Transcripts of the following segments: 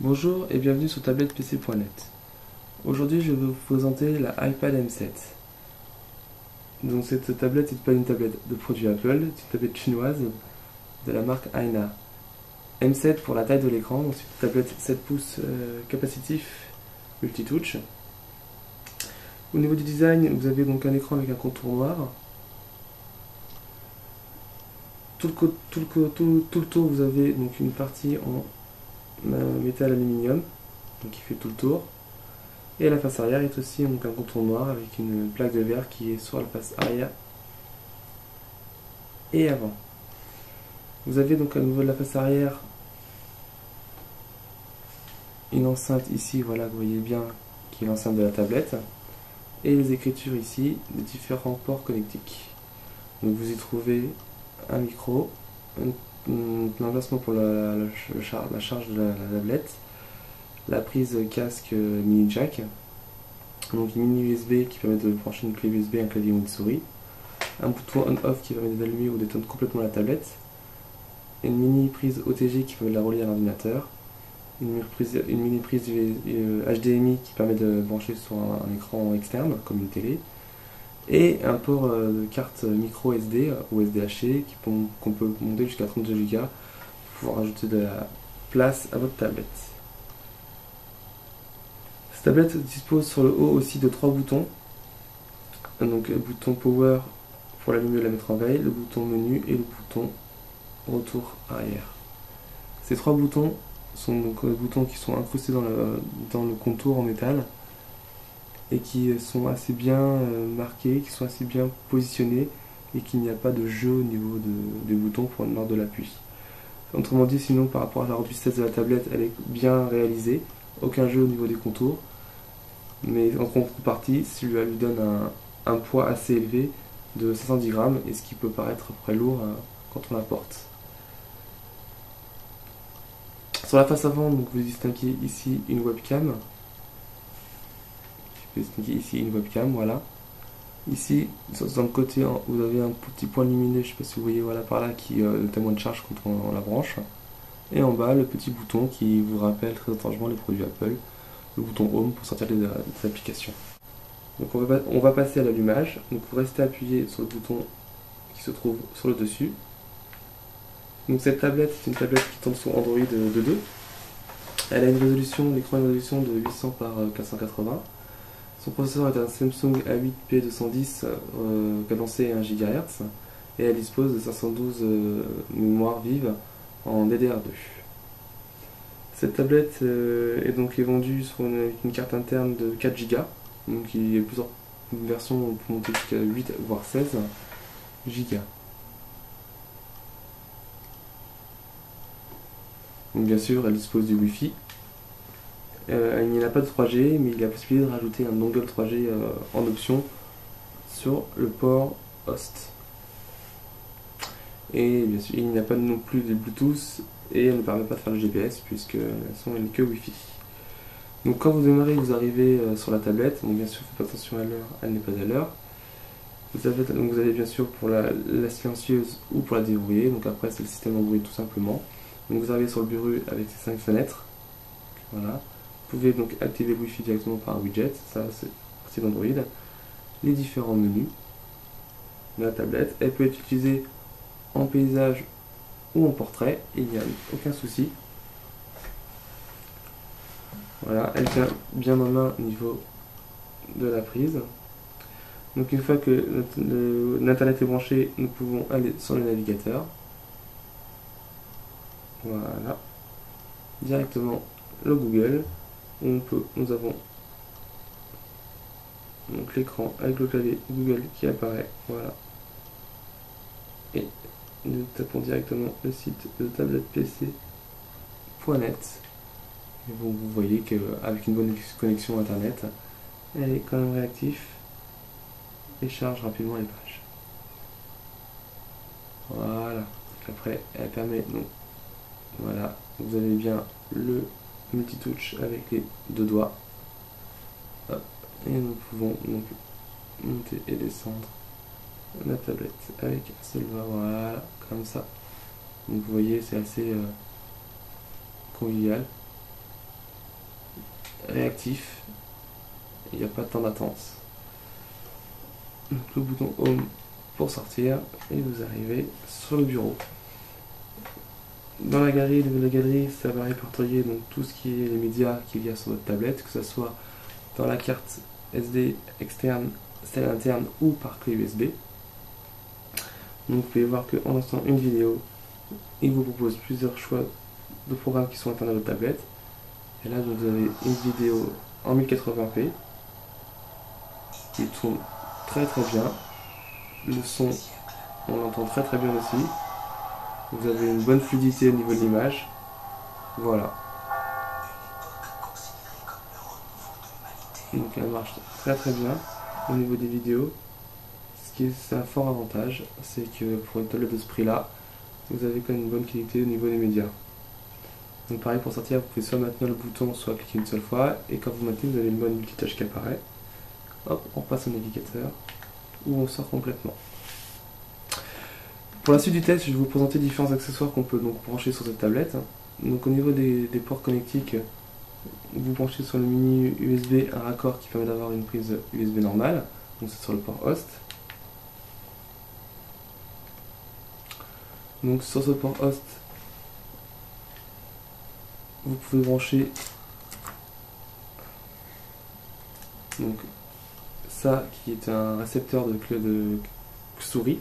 Bonjour et bienvenue sur tablettepc.net. Aujourd'hui, je vais vous présenter la iPad M7. Donc cette tablette n'est pas une tablette de produit Apple, c'est une tablette chinoise de la marque Aina. M7 pour la taille de l'écran, donc c'est une tablette 7 pouces capacitif multitouch. Au niveau du design, vous avez donc un écran avec un contour noir. Tout le tour, vous avez donc une partie en métal aluminium, donc qui fait tout le tour. Et à la face arrière est aussi donc un contour noir avec une plaque de verre qui est sur la face arrière et avant. Vous avez donc au niveau de la face arrière une enceinte ici, voilà, vous voyez bien, qui est l'enceinte de la tablette. Et les écritures ici, de différents ports connectiques. Donc vous y trouvez un micro, un emplacement pour la charge de la tablette, la prise casque mini jack, donc une mini USB qui permet de brancher une clé USB, un clavier ou une souris, un bouton on-off qui permet d'allumer ou d'éteindre complètement la tablette, une mini prise OTG qui permet de la relier à l'ordinateur, une mini prise HDMI qui permet de brancher sur un écran externe comme une télé, et un port de carte micro SD ou SDHC qu'on peut monter jusqu'à 32 Go pour pouvoir ajouter de la place à votre tablette. Cette tablette dispose sur le haut aussi de 3 boutons. Donc le bouton power pour l'allumer et la mettre en veille, le bouton menu et le bouton retour arrière. Ces 3 boutons sont donc des boutons qui sont incrustés dans le contour en métal et qui sont assez bien marqués, qui sont assez bien positionnés et qu'il n'y a pas de jeu au niveau des boutons lors de l'appui. Autrement dit, sinon par rapport à la robustesse de la tablette, elle est bien réalisée, aucun jeu au niveau des contours, mais en contrepartie, celui-là lui donne un poids assez élevé de 510 grammes, et ce qui peut paraître à peu près lourd quand on la porte. Sur la face avant, donc, vous distinguez ici une webcam. Je peux distinguer ici une webcam, voilà. Ici, dans le côté, vous avez un petit point lumineux, je ne sais pas si vous voyez, voilà, par là, qui est le témoin de charge quand on la branche. Et en bas, le petit bouton qui vous rappelle très étrangement les produits Apple, le bouton Home pour sortir des applications. Donc on va passer à l'allumage. Donc vous restez appuyé sur le bouton qui se trouve sur le dessus. Donc cette tablette, c'est une tablette qui tourne sur Android 2.2. Elle a une résolution, l'écran a une résolution de 800 par 480. Son processeur est un Samsung A8P210 cadencé à 1 GHz et elle dispose de 512 mémoires vives en DDR2. Cette tablette est donc vendue avec une carte interne de 4 Go, donc il y a plusieurs versions pour monter jusqu'à 8 voire 16 Go. Donc bien sûr, elle dispose du Wi-Fi. Il n'y en a pas de 3G, mais il y a la possibilité de rajouter un dongle 3G en option sur le port host. Et bien sûr, il n'y a pas non plus de Bluetooth et elle ne permet pas de faire le GPS puisqu'elles sont que Wi-Fi. Donc quand vous démarrez, vous arrivez sur la tablette. Donc bien sûr, faites attention à l'heure, elle n'est pas à l'heure. Vous avez bien sûr pour la silencieuse ou pour la déverrouiller. Donc après, c'est le système Android tout simplement. Donc vous arrivez sur le bureau avec ces 5 fenêtres. Voilà. Vous pouvez donc activer le Wi-Fi directement par un widget, ça c'est partie d'Android. Les différents menus de la tablette, elle peut être utilisée en paysage ou en portrait, il n'y a aucun souci. Voilà, elle tient bien en main au niveau de la prise. Donc une fois que l'internet est branché, nous pouvons aller sur le navigateur. Voilà, directement le Google. Nous avons donc l'écran avec le clavier Google qui apparaît, voilà. Et nous tapons directement le site de tablettepc.net. Et vous voyez qu'avec une bonne connexion internet, elle est quand même réactive et charge rapidement les pages. Voilà. Après, elle permet donc, voilà, vous avez bien le multitouch avec les 2 doigts. Hop. Et nous pouvons donc monter et descendre la tablette avec un seul doigt, voilà, comme ça. Donc vous voyez, c'est assez convivial. réactif, il n'y a pas de temps d'attente. Donc le bouton Home pour sortir et vous arrivez sur le bureau. Dans la galerie, ça va répertorier donc tout ce qui est les médias qu'il y a sur votre tablette, que ce soit dans la carte SD externe, celle interne ou par clé USB. Donc vous pouvez voir qu'en lançant une vidéo, il vous propose plusieurs choix de programmes qui sont internes à votre tablette. Et là donc, vous avez une vidéo en 1080p qui tourne très bien. Le son, on l'entend très bien aussi. Vous avez une bonne fluidité au niveau de l'image. Voilà. Donc elle marche très bien au niveau des vidéos. C'est un fort avantage, c'est que pour une tablette de ce prix là, vous avez quand même une bonne qualité au niveau des médias. Donc pareil, pour sortir, vous pouvez soit maintenir le bouton, soit cliquer une seule fois, et quand vous maintenez, vous avez une bonne multitâche qui apparaît. Hop, on passe au navigateur, ou on sort complètement. Pour la suite du test, je vais vous présenter différents accessoires qu'on peut donc brancher sur cette tablette. Donc au niveau des ports connectiques, vous branchez sur le mini USB un raccord qui permet d'avoir une prise USB normale, donc c'est sur le port host. Donc sur ce port host, vous pouvez brancher donc ça qui est un récepteur de souris.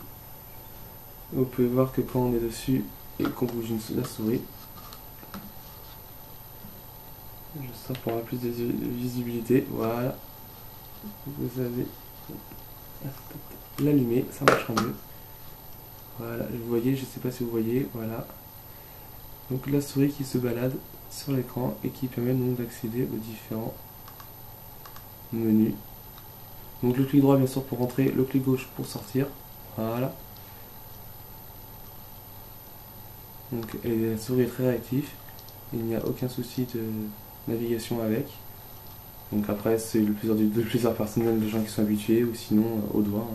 Vous pouvez voir que quand on est dessus et qu'on bouge la souris, je sors pour avoir plus de visibilité, voilà, vous avez l'allumé, ça marchera mieux. Voilà, vous voyez, je ne sais pas si vous voyez, voilà. Donc la souris qui se balade sur l'écran et qui permet donc d'accéder aux différents menus. Donc le clic droit bien sûr pour rentrer, le clic gauche pour sortir, voilà. Donc et la souris est très réactive, il n'y a aucun souci de navigation avec. Donc après c'est le plaisir personnel des gens qui sont habitués ou sinon au doigt.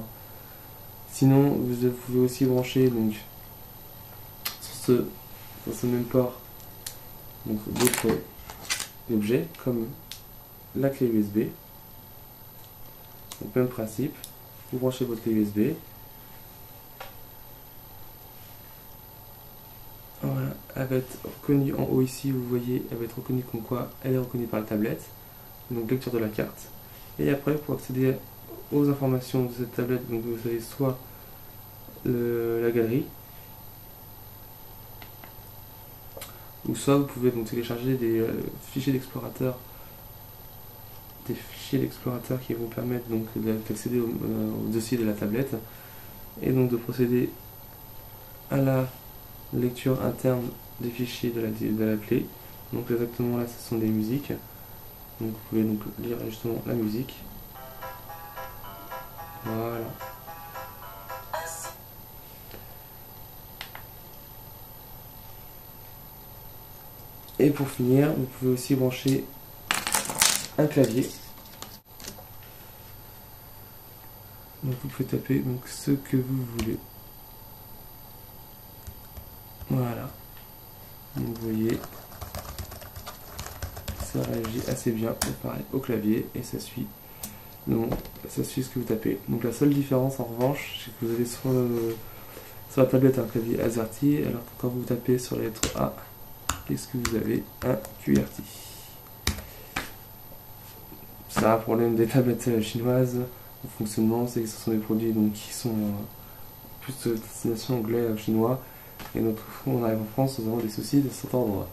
Sinon, vous pouvez aussi brancher donc, sur ce même port d'autres objets comme la clé USB. Donc, même principe, vous branchez votre clé USB. Voilà, elle va être reconnue en haut ici, vous voyez, elle va être reconnue comme quoi elle est reconnue par la tablette. Donc lecture de la carte. Et après, pour accéder aux informations de cette tablette, donc vous avez soit la galerie, ou soit vous pouvez donc télécharger des fichiers d'explorateur qui vont permettre donc d'accéder au dossier de la tablette et donc de procéder à la lecture interne des fichiers de la clé. Donc exactement là ce sont des musiques, donc vous pouvez donc lire justement la musique. Voilà. Et pour finir, vous pouvez aussi brancher un clavier. Donc vous pouvez taper donc ce que vous voulez. Voilà. Donc vous voyez, ça réagit assez bien, pareil au clavier et ça suit. Donc ça suit ce que vous tapez. Donc la seule différence en revanche, c'est que vous avez sur la tablette un clavier AZERTY, alors que quand vous tapez sur la lettre A, qu'est-ce que vous avez? Un QWERTY. C'est un problème des tablettes chinoises. Le fonctionnement, c'est que ce sont des produits donc, qui sont plus de destination anglais chinois. Et notre fois, on arrive en France, nous avons des soucis de cet ordre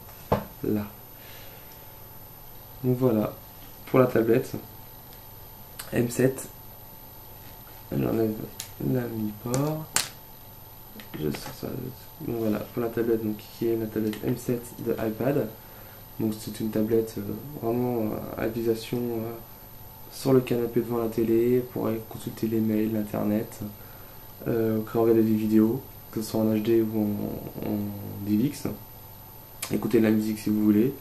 là. Donc voilà, pour la tablette M7, j'enlève la mini-port. Je sors ça. Donc voilà, pour la tablette donc, qui est la tablette M7 de iPad. Donc c'est une tablette vraiment à utilisation sur le canapé devant la télé pour aller consulter les mails, l'internet, regarder des vidéos, que ce soit en HD ou en DivX, écouter de la musique si vous voulez,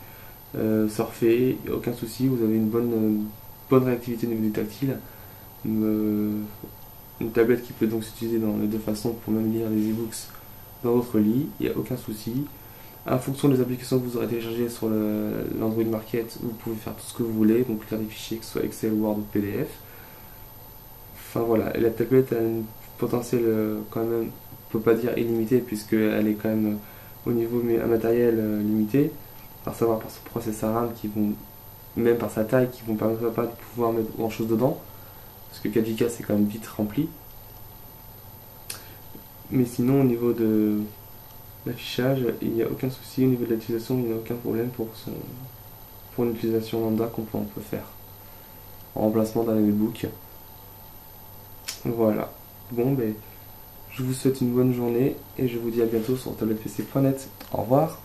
surfer, aucun souci, vous avez une bonne réactivité au niveau du tactile. Une tablette qui peut donc s'utiliser dans les deux façons pour même lire des e-books dans votre lit, il n'y a aucun souci. En fonction des applications que vous aurez téléchargées sur l'Android Market, vous pouvez faire tout ce que vous voulez, donc lire des fichiers, que ce soit Excel, Word ou PDF. Enfin voilà, et la tablette a un potentiel quand même, on peut pas dire illimité, puisqu'elle est quand même au niveau matériel limité, à savoir par son processeur RAM qui vont, même par sa taille, qui vont permettre pas de pouvoir mettre grand chose dedans, parce que 4 Go c'est quand même vite rempli. Mais sinon, au niveau de l'affichage, il n'y a aucun souci. Au niveau de l'utilisation, il n'y a aucun problème pour une utilisation lambda on peut faire en remplacement d'un netbook. Voilà. Bon, ben, je vous souhaite une bonne journée et je vous dis à bientôt sur tablettepc.net. Au revoir.